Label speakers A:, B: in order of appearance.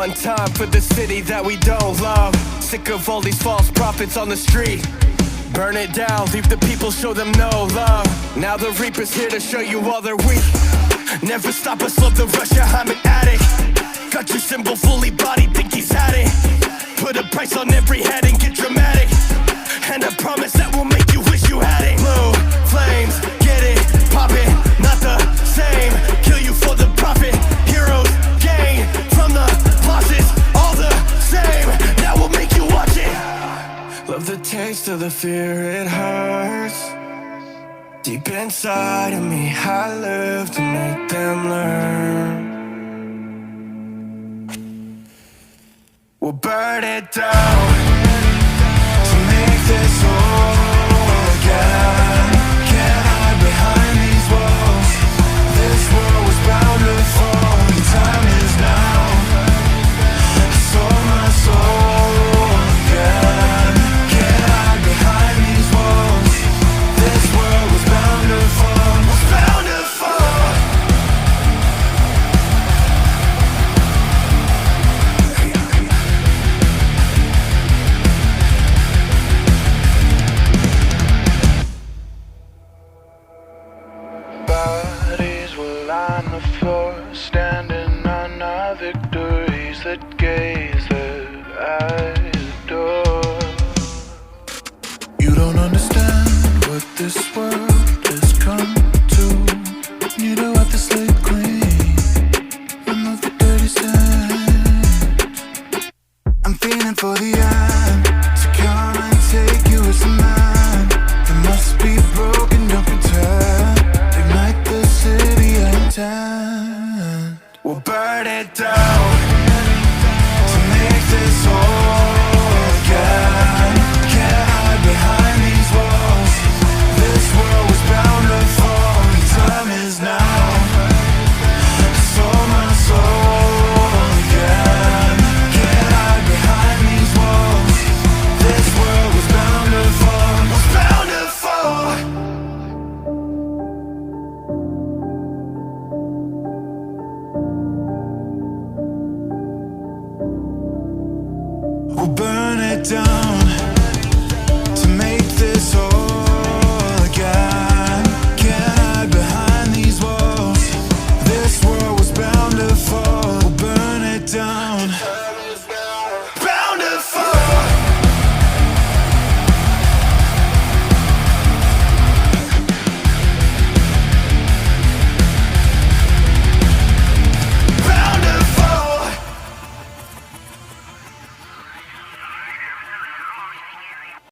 A: One time for the city that we don't love. Sick of all these false prophets on the street. Burn it down, leave the people, show them no love. Now the Reaper's here to show you all they're weak. Never stop us, love the rush, yeah, I'm an addict. Got your symbol fully bodied, think he's had it. Put a price on every head and get dramatic. And I promise that will make you wish you had it. Blue flames, get it, pop it, not the same. Kill you for the profit. Heroes gain from the losses, all the same. Now we'll make you watch it. Love the taste of the fear, it hurts. Deep inside of me, I live to make them learn. We'll burn it down to make this whole again. Can't hide behind these walls. This world was bound to fall. The time is now. I sold my soul again. Can't hide behind these walls. This world was bound to fall. Was bound to fall.
B: Bodies will line the floor, standing on our victories that gaze that I adore. You don't understand what this world